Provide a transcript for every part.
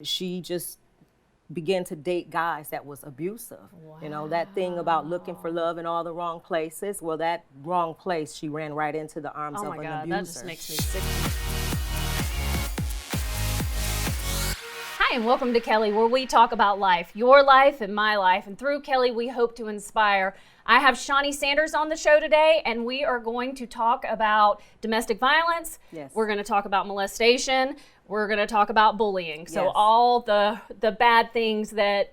she just began to date guys that was abusive. You know, that thing about looking for love in all the wrong places, well, that wrong place, she ran right into the arms Oh of my an God, abuser. that just makes me sick. Hi, and welcome to Kelly, where we talk about life, your life and my life. And through Kelly, we hope to inspire. I have Shonny Sanders on the show today, and we are going to talk about domestic violence. Yes. We're going to talk about molestation. We're going to talk about bullying. So Yes. all the bad things that,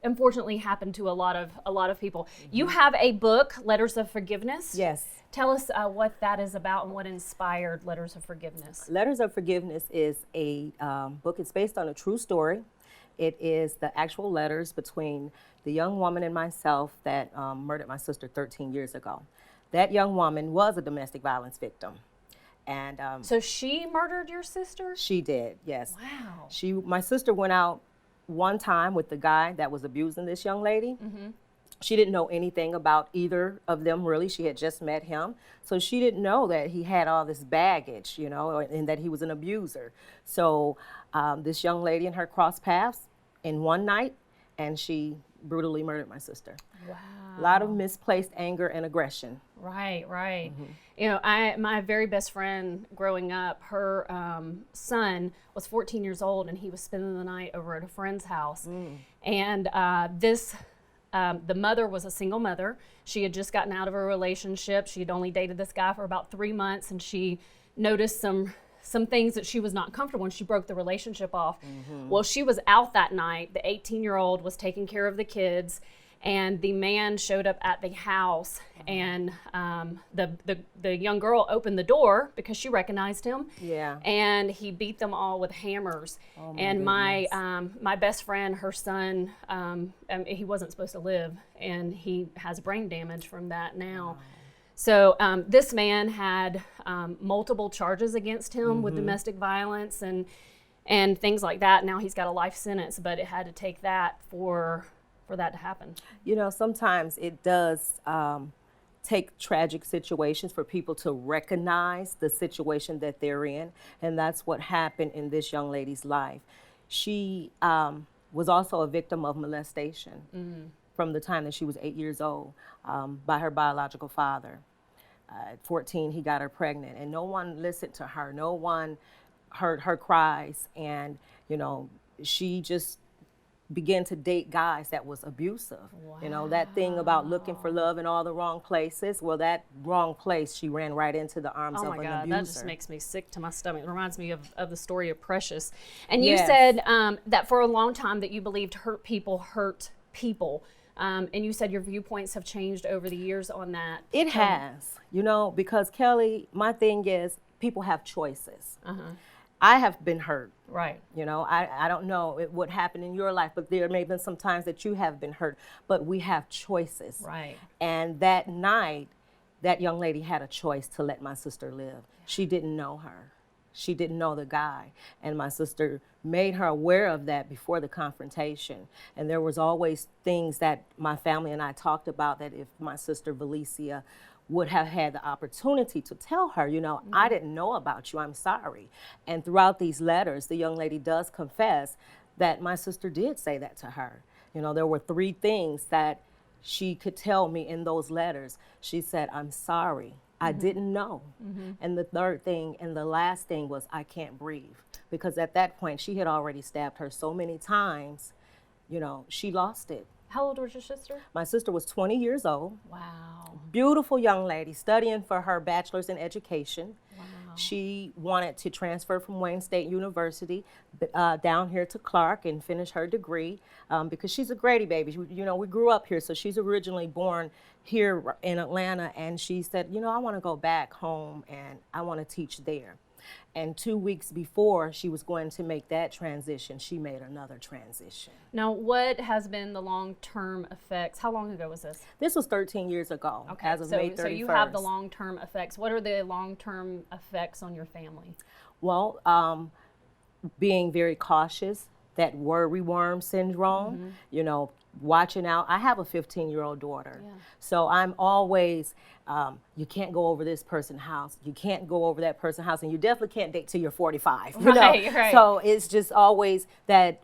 unfortunately happen to a lot of people. You have a book, Letters of Forgiveness. Yes. Tell us what that is about and what inspired Letters of Forgiveness. Letters of Forgiveness is a book. It's based on a true story. It is the actual letters between the young woman and myself that murdered my sister 13 years ago. That young woman was a domestic violence victim. And So she murdered your sister? she did, yes. Wow. My sister went out one time with the guy that was abusing this young lady. She didn't know anything about either of them, really. She had just met him. So she didn't know that he had all this baggage, you know, and that he was an abuser. So this young lady and her crossed paths in one night, and she brutally murdered my sister. Wow. A lot of misplaced anger and aggression. Right. You know, my very best friend growing up, her son was 14 years old, and he was spending the night over at a friend's house. And the mother was a single mother. She had just gotten out of a relationship. She had only dated this guy for about 3 months, and she noticed some things that she was not comfortable in. She broke the relationship off. Well, she was out that night. The 18-year-old was taking care of the kids, and the man showed up at the house, and the young girl opened the door because she recognized him. Yeah. And he beat them all with hammers. And my best friend, her son, he wasn't supposed to live, and he has brain damage from that now. So this man had multiple charges against him with domestic violence and things like that. Now he's got a life sentence, but it had to take that for that to happen. You know, sometimes it does take tragic situations for people to recognize the situation that they're in, and that's what happened in this young lady's life. She was also a victim of molestation from the time that she was 8 years old by her biological father. At 14, he got her pregnant, and no one listened to her. No one heard her cries, and you know, she just began to date guys that was abusive. You know, that thing about looking for love in all the wrong places, well, that wrong place, she ran right into the arms Oh of my an God, abuser. that just makes me sick to my stomach. It reminds me of the story of Precious. And you Yes. said that for a long time that you believed hurt people. And you said your viewpoints have changed over the years on that. It has, you know, because Kelly, my thing is people have choices. I have been hurt. Right. You know, I don't know what happened in your life, but there may have been some times that you have been hurt, but we have choices. Right. And that night, that young lady had a choice to let my sister live. She didn't know her. She didn't know the guy. And my sister made her aware of that before the confrontation. And there was always things that my family and I talked about that if my sister Valicia would have had the opportunity to tell her, you know, I didn't know about you, I'm sorry. And throughout these letters, the young lady does confess that my sister did say that to her. You know, there were 3 things that she could tell me in those letters. She said, I'm sorry, I didn't know. And the third thing and the last thing was, I can't breathe. Because at that point, she had already stabbed her so many times, you know, she lost it. How old was your sister? My sister was 20 years old. Wow. Beautiful young lady, studying for her bachelor's in education. Wow. She wanted to transfer from Wayne State University down here to Clark and finish her degree because she's a Grady baby. You know, we grew up here, so she's originally born here in Atlanta, and she said, you know, I want to go back home and I want to teach there. And 2 weeks before she was going to make that transition, she made another transition. Now, what has been the long-term effects? How long ago was this? This was 13 years ago, as of May 31st. So you have the long-term effects. What are the long-term effects on your family? Well, being very cautious, that worry worm syndrome, you know, watching out. I have a 15-year-old daughter. Yeah. So I'm always, you can't go over this person's house. You can't go over that person's house. And you definitely can't date till you're 45. You know? Right. So it's just always that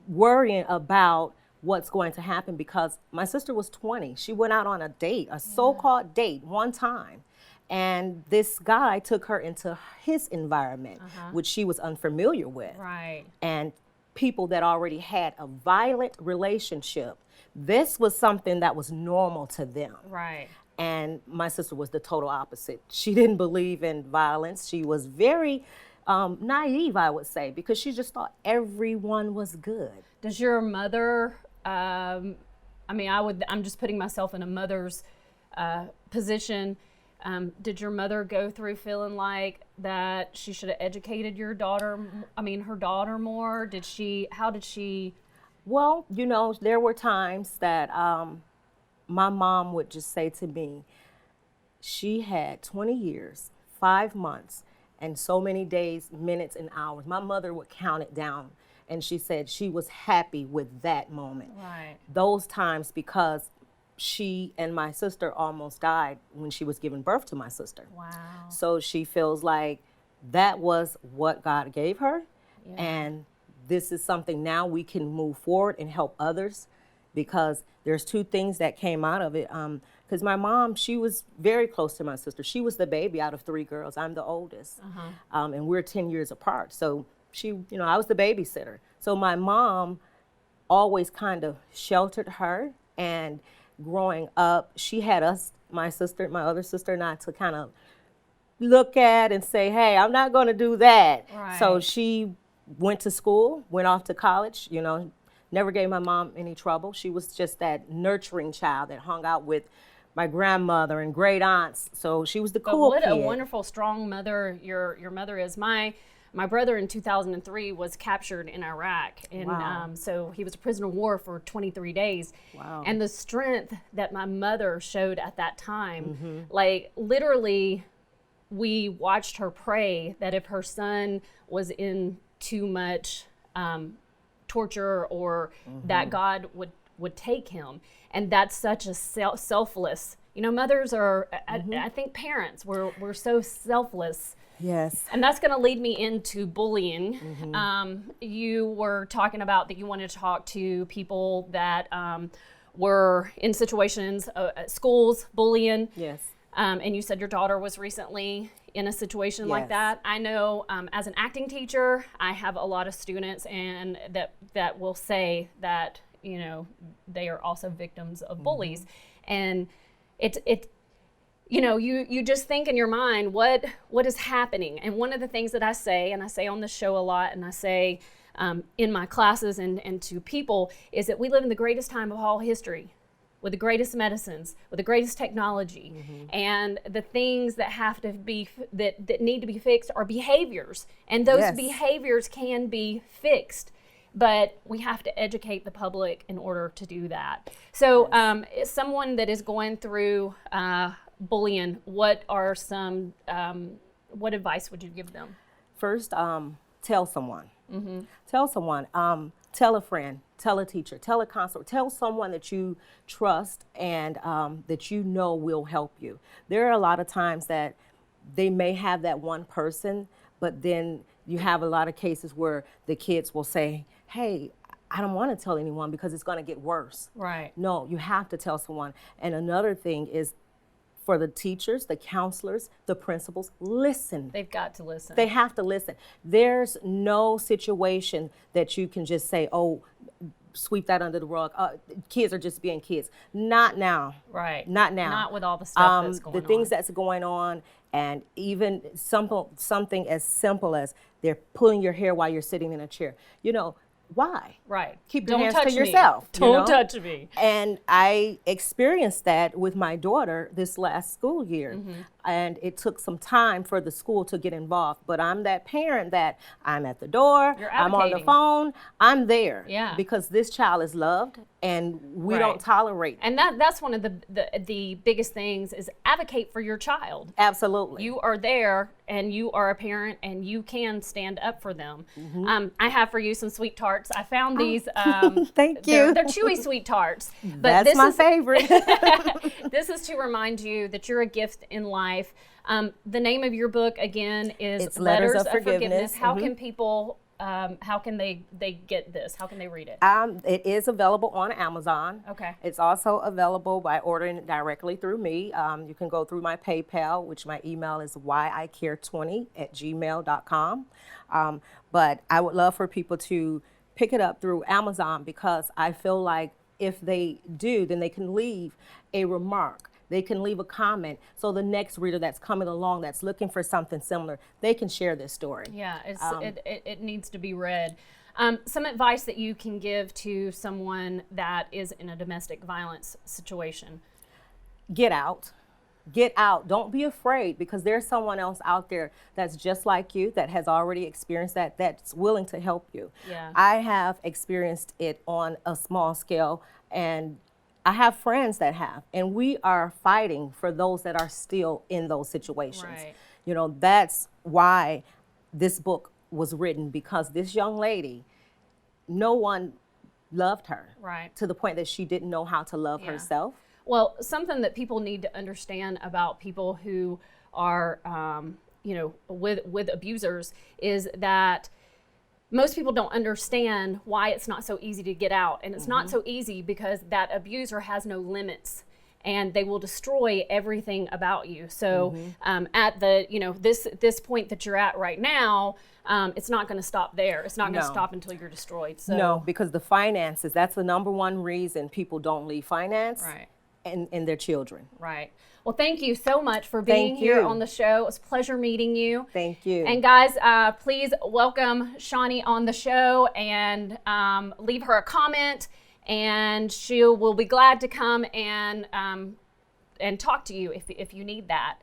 worrying about what's going to happen, because my sister was 20. She went out on a date, a so-called date, one time. And this guy took her into his environment, which she was unfamiliar with. Right. And people that already had a violent relationship, this was something that was normal to them. Right. And my sister was the total opposite. She didn't believe in violence. She was very naive, I would say, because she just thought everyone was good. Does your mother, I'm just putting myself in a mother's position. Did your mother go through feeling like that she should have educated her daughter more? How did she? Well, there were times that my mom would just say to me, she had 20 years, 5 months, and so many days, minutes, and hours. My mother would count it down, and she said she was happy with that moment. Right. Those times, because she and my sister almost died when she was giving birth to my sister. Wow. So she feels like that was what God gave her. Yeah. And this is something now we can move forward and help others, because there's 2 things that came out of it. Because my mom, she was very close to my sister. She was the baby out of 3 girls. I'm the oldest. And we're 10 years apart. So I was the babysitter. So my mom always kind of sheltered her, and growing up, she had us, my other sister and I, to kind of look at and say, hey, I'm not going to do that. Right. So she went to school, went off to college, never gave my mom any trouble. She was just that nurturing child that hung out with my grandmother and great aunts. So she was the cool kid. What a wonderful, strong mother your mother is. My brother in 2003 was captured in Iraq, and Wow. So he was a prisoner of war for 23 days. Wow. And the strength that my mother showed at that time, like literally, we watched her pray that if her son was in too much torture, or that God would take him. And that's such a selfless. Mothers are, I think parents, we're so selfless. Yes. And that's going to lead me into bullying. You were talking about that you wanted to talk to people that were in situations at schools, bullying. Yes. And you said your daughter was recently in a situation like Yes. that. I know as an acting teacher, I have a lot of students and that will say that, they are also victims of bullies. And you just think in your mind, what is happening? And one of the things that I say on this show a lot, and I say in my classes and to people, is that we live in the greatest time of all history, with the greatest medicines, with the greatest technology. And the things that have to be, that need to be fixed are behaviors. And those Yes. behaviors can be fixed. But we have to educate the public in order to do that. So someone that is going through bullying, what advice would you give them? First, tell someone. Tell someone. Tell a friend. Tell a teacher. Tell a counselor. Tell someone that you trust and that will help you. There are a lot of times that they may have that one person, but then you have a lot of cases where the kids will say, hey, I don't want to tell anyone because it's going to get worse. Right. No, you have to tell someone. And another thing is, for the teachers, the counselors, the principals, listen. They've got to listen. They have to listen. There's no situation that you can just say, oh, sweep that under the rug. Kids are just being kids. Not now. Right. Not now. Not with all the stuff that's going on. The things that's going on, and even something as simple as they're pulling your hair while you're sitting in a chair. Why? Right. Keep your Don't hands touch to me. yourself. Don't touch me. And I experienced that with my daughter this last school year. and it took some time for the school to get involved. But I'm that parent that I'm at the door, You're I'm on the advocating. phone, I'm there. Yeah. Because this child is loved, and we Right. don't tolerate. And that's one of the biggest things is advocate for your child. Absolutely. You are there, and you are a parent, and you can stand up for them. I have for you some sweet tarts. I found these. Thank They're, you. they're chewy sweet tarts. But That's this my is, favorite. This is to remind you that you're a gift in life. The name of your book again is It's Letters of Forgiveness. How can people? How can they get this? How can they read it? It is available on Amazon. Okay. It's also available by ordering it directly through me. You can go through my PayPal, which my email is yicare20@gmail.com. But I would love for people to pick it up through Amazon, because I feel like if they do, then they can leave a remark. They can leave a comment, so the next reader that's coming along that's looking for something similar, they can share this story. Yeah, it needs to be read. Some advice that you can give to someone that is in a domestic violence situation. Get out. Get out. Don't be afraid, because there's someone else out there that's just like you, that has already experienced that, that's willing to help you. Yeah. I have experienced it on a small scale, and I have friends that have, and we are fighting for those that are still in those situations. Right. You know, that's why this book was written, because this young lady, no one loved her. Right. To the point that she didn't know how to love Yeah. herself. Well, something that people need to understand about people who are, with abusers is that most people don't understand why it's not so easy to get out. And it's not so easy because that abuser has no limits, and they will destroy everything about you. So at the, this point that you're at right now, it's not going to stop there. It's not going to No. stop until you're destroyed. So No, because the finances, that's the number one reason people don't leave finance. Right. And their children. Right. Well, thank you so much for being Thank here you. on the show. It was a pleasure meeting you. Thank you. And guys, please welcome Shonny on the show, and leave her a comment, and she will be glad to come and talk to you if you need that.